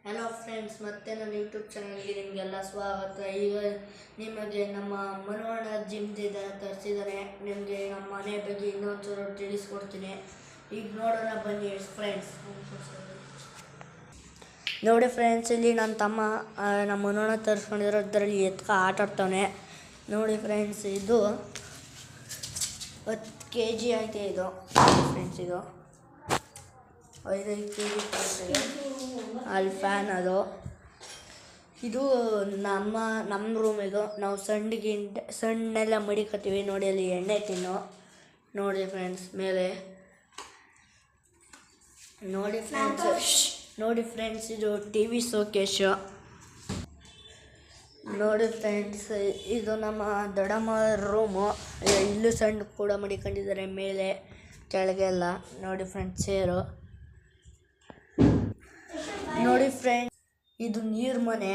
Hello friends, ಮತ್ತೆ ನನ್ನ YouTube ಚಾನಲ್ಗೆ ನಿಮಗೆಲ್ಲ ಸ್ವಾಗತ. ಈಗ ನಿಮಗೆ ನಮ್ಮ ಮನೋಹರ ಜಿಮ್ದಿಂದ ತರಿಸಿದರೆ ನಿಮಗೆ ನಮ್ಮ ಮನೆ ಬಗ್ಗೆ ಇನ್ನೊಂಚೂರು ತಿಳಿಸ್ಕೊಡ್ತೀನಿ. ಈಗ ನೋಡೋಣ ಬನ್ನಿ ಫ್ರೆಂಡ್ಸ್. ನೋಡಿ ಫ್ರೆಂಡ್ಸ್, ಇಲ್ಲಿ ನನ್ನ ತಮ್ಮ ನಮ್ಮ ಮನೋಹರ ತರಿಸ್ಕೊಂಡಿರೋದ್ರಲ್ಲಿ ಎತ್ಕ ಆಟ ಆಡ್ತಾನೆ. ನೋಡಿ ಫ್ರೆಂಡ್ಸ್, ಇದು 10 kg ಐತೆ. ಇದು ಫ್ರೆಂಡ್ಸ್, ಇದು 5 kg ಬರ್ತದೆ. ಅಲ್ಲಿ ಫ್ಯಾನ್ ಅದು. ಇದು ನಮ್ಮ ರೂಮ್. ಇದು ನಾವು ಸಣ್ಣೆಲ್ಲ ಮಡಿಕತ್ತೀವಿ. ನೋಡಿ ಅಲ್ಲಿ ಎಣ್ಣೆ ತಿನ್ನು. ನೋಡಿ ಫ್ರೆಂಡ್ಸ್, ಮೇಲೆ ನೋಡಿ ಫ್ರೆಂಡ್ಸ್ ಇದು TV ಶೋಕೇಶು. ನೋಡಿ ಫ್ರೆಂಡ್ಸ್, ಇದು ನಮ್ಮ ದೊಡ್ಡಮ್ಮ ರೂಮು. ಇಲ್ಲೂ ಸಣ್ಣ ಕೂಡ ಮಡಿಕೊಂಡಿದ್ದಾರೆ, ಮೇಲೆ ಕೆಳಗೆಲ್ಲ. ನೋಡಿ ಫ್ರೆಂಡ್ಸ್, ಚೇರು. ನೋಡಿ ಫ್ರೆಂಡ್ಸ್, ಇದು ನೀರು ಮನೆ.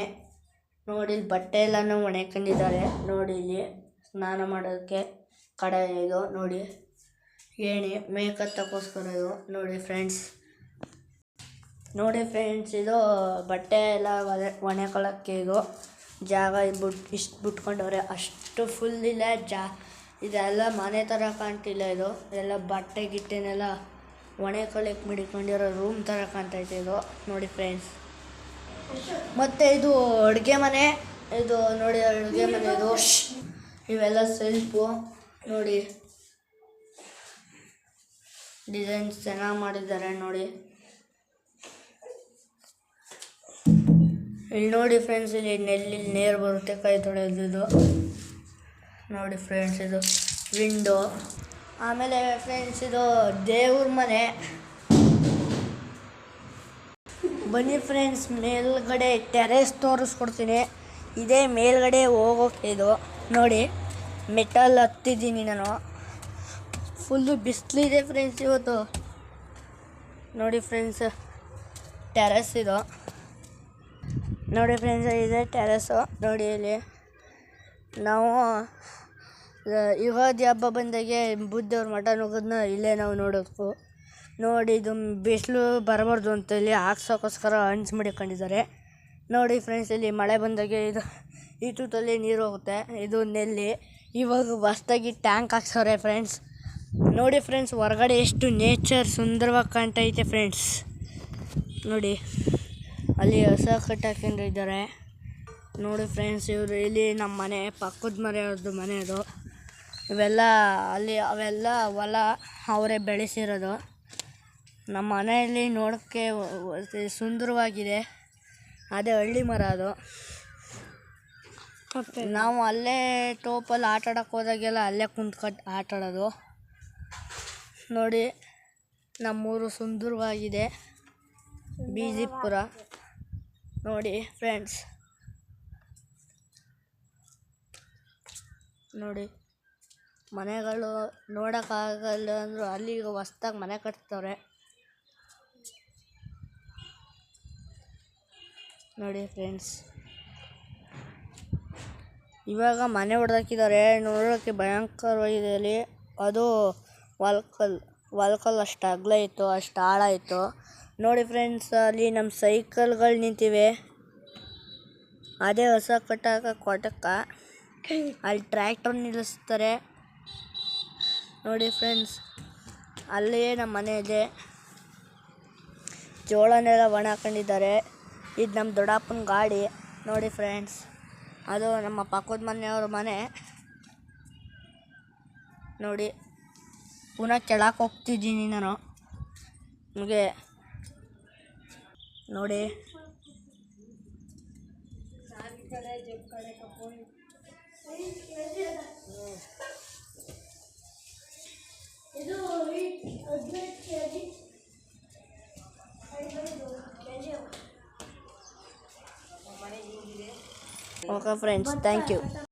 ನೋಡಿ ಇಲ್ಲಿ ಬಟ್ಟೆ ಎಲ್ಲನೂ ಒಣಕೊಂಡಿದ್ದಾರೆ. ನೋಡಿ ಇಲ್ಲಿ ಸ್ನಾನ ಮಾಡೋದಕ್ಕೆ ಕಡಾಯಿ ಇದು. ನೋಡಿ ಏಣಿ ಮೇಕತ್ತಕ್ಕೋಸ್ಕರ ಇದು. ನೋಡಿ ಫ್ರೆಂಡ್ಸ್, ಇದು ಬಟ್ಟೆ ಎಲ್ಲ ಒಣಕೊಳ್ಳೋಕ್ಕೆ ಇದು ಜಾಗ ಇಷ್ಟು ಬಿಟ್ಕೊಂಡವ್ರೆ. ಅಷ್ಟು ಫುಲ್ ಇಲ್ಲ ಇದೆಲ್ಲ ಮನೆ ಥರ ಕಾಣ್ತಿಲ್ಲ. ಇದು ಎಲ್ಲ ಬಟ್ಟೆ ಗಿಟ್ಟೆನೆಲ್ಲ ಒಣಕೊಳ್ಳಕ್ಕೆ ಮಡಿಕೊಂಡಿರೋ ರೂಮ್ ಥರ ಕಾಣ್ತೈತೆ ಇದು. ನೋಡಿ ಫ್ರೆಂಡ್ಸ್, ಮತ್ತು ಇದು ಅಡುಗೆ ಮನೆ. ಇದು ನೋಡಿ ಅಡುಗೆ ಮನೆ. ಇದು ಇವೆಲ್ಲ ಸೆಲ್ಫು. ನೋಡಿ ಡಿಸೈನ್ಸ್ ಚೆನ್ನಾಗಿ ಮಾಡಿದ್ದಾರೆ. ನೋಡಿ ಇಲ್ಲಿ ನೋಡಿ ಫ್ರೆಂಡ್ಸ್, ಇಲ್ಲಿ ನೀರು ಬರುತ್ತೆ ಕೈ ತೊಳೆಯೋದು. ನೋಡಿ ಫ್ರೆಂಡ್ಸ್, ಇದು ವಿಂಡೋ. ಆಮೇಲೆ ಫ್ರೆಂಡ್ಸ್, ಇದು ದೇವ್ರ ಮನೆ. ಬನ್ನಿ ಫ್ರೆಂಡ್ಸ್, ಮೇಲ್ಗಡೆ ಟೆರೇಸ್ ತೋರಿಸ್ಕೊಡ್ತೀನಿ. ಇದೇ ಮೇಲ್ಗಡೆ ಹೋಗೋಕೆ ಇದು. ನೋಡಿ ಮೆಟಲ್ ಹತ್ತಿದ್ದೀನಿ ನಾನು. ಫುಲ್ಲು ಬಿಸಿಲಿದೆ ಫ್ರೆಂಡ್ಸ್ ಇವತ್ತು. ನೋಡಿ ಫ್ರೆಂಡ್ಸ್, ಟೆರೇಸ್ ಇದು. ನೋಡಿ ಫ್ರೆಂಡ್ಸ್, ಇದೆ ಟೆರೇಸು. ನೋಡಿ ಇಲ್ಲಿ ನಾವು ಯುಗಾದಿ ಹಬ್ಬ ಬಂದಾಗೆ ಬುದ್ಧವ್ರ ಮಟನ್ ಹೋಗೋದನ್ನ ಇಲ್ಲೇ ನಾವು ನೋಡೋದು. ನೋಡಿ ಇದು ಬಿಸಿಲು ಬರಬಾರ್ದು ಅಂತ ಇಲ್ಲಿ ಹಾಕ್ಸೋಕ್ಕೋಸ್ಕರ ಹಂಚು ಮಡಿಕೊಂಡಿದ್ದಾರೆ. ನೋಡಿ ಫ್ರೆಂಡ್ಸ್, ಇಲ್ಲಿ ಮಳೆ ಬಂದಾಗೆ ಇದು ಈ ತೂತಲ್ಲಿ ನೀರು ಹೋಗುತ್ತೆ. ಇದು ನೆಲ್ಲಿ. ಇವಾಗ ಹೊಸ್ದಾಗಿ ಟ್ಯಾಂಕ್ ಹಾಕ್ಸವ್ರೆ ಫ್ರೆಂಡ್ಸ್. ನೋಡಿ ಫ್ರೆಂಡ್ಸ್, ಹೊರಗಡೆ ಎಷ್ಟು ನೇಚರ್ ಸುಂದರವಾಗಿ ಕಾಣ್ತೈತೆ ಫ್ರೆಂಡ್ಸ್. ನೋಡಿ ಅಲ್ಲಿ ಹೊಸ ಕಟ್ಟಾಕೊಂಡಿದ್ದಾರೆ. ನೋಡಿ ಫ್ರೆಂಡ್ಸ್, ಇವರು ಇಲ್ಲಿ ನಮ್ಮ ಮನೆ ಪಕ್ಕದ ಮನೆಯವ್ರದ್ದು ಮನೆ ಅದು. ಅವೆಲ್ಲ ಹೊಲ ಅವರೇ ಬೆಳೆಸಿರೋದು. ನಮ್ಮ ಮನೆಯಲ್ಲಿ ನೋಡೋಕ್ಕೆ ಸುಂದರವಾಗಿದೆ. ಅದೇ ಹಳ್ಳಿ ಮರ ಅದು. ನಾವು ಅಲ್ಲೇ ಟೋಪಲ್ಲಿ ಆಟ ಆಡೋಕ್ಕೆ ಹೋದಾಗೆಲ್ಲ ಅಲ್ಲೇ ಕುಂತ್ಕೊಂಡು ಆಟ ಆಡೋದು. ನೋಡಿ ನಮ್ಮೂರು ಸುಂದರವಾಗಿದೆ, ಬಿಜಿಪುರ. ನೋಡಿ ಫ್ರೆಂಡ್ಸ್, ನೋಡಿ ಮನೆಗಳು ನೋಡೋಕ್ಕಾಗಲ್ಲ ಅಂದರೂ ಅಲ್ಲಿ ಈಗ ಹೊಸ್ದಾಗಿ ಮನೆ ಕಟ್ತವ್ರೆ. ನೋಡಿ ಫ್ರೆಂಡ್ಸ್, ಇವಾಗ ಮನೆ ಹೊಡೆದಾಕಿದ್ದಾರೆ. ನೋಡೋಕ್ಕೆ ಭಯಂಕರವಾಗಿದೆ. ಅಲ್ಲಿ ಅದು ವಾಲ್ಕಲ್ ಅಷ್ಟು ಅಗಲ ಇತ್ತು, ಅಷ್ಟು ಆಳ ಇತ್ತು. ನೋಡಿ ಫ್ರೆಂಡ್ಸ್, ಅಲ್ಲಿ ನಮ್ಮ ಸೈಕಲ್ಗಳು ನಿಂತಿವೆ. ಅದೇ ಹೊಸ ಕೊಟ್ಟಕ್ಕೆ ಅಲ್ಲಿ ಟ್ರ್ಯಾಕ್ಟರ್ ನಿಲ್ಲಿಸ್ತಾರೆ. ನೋಡಿ ಫ್ರೆಂಡ್ಸ್, ಅಲ್ಲಿಯೇ ನಮ್ಮ ಮನೆ ಇದೆ. ಜೋಳನೆಲ್ಲ ಒಣ ಹಾಕೊಂಡಿದ್ದಾರೆ. ಇದು ನಮ್ಮ ದೊಡ್ಡಪ್ಪನ ಗಾಡಿ. ನೋಡಿ ಫ್ರೆಂಡ್ಸ್, ಅದು ನಮ್ಮ ಪಕ್ಕದ ಮನೆಯವ್ರ ಮನೆ. ನೋಡಿ ಪುನಃ ಕೆಳಕ್ಕೆ ಹೋಗ್ತಿದ್ದೀನಿ ನಾನು. ನಿಮಗೆ ನೋಡಿ ಓಕೆ ಫ್ರೆಂಡ್ಸ್, ಥ್ಯಾಂಕ್ ಯು.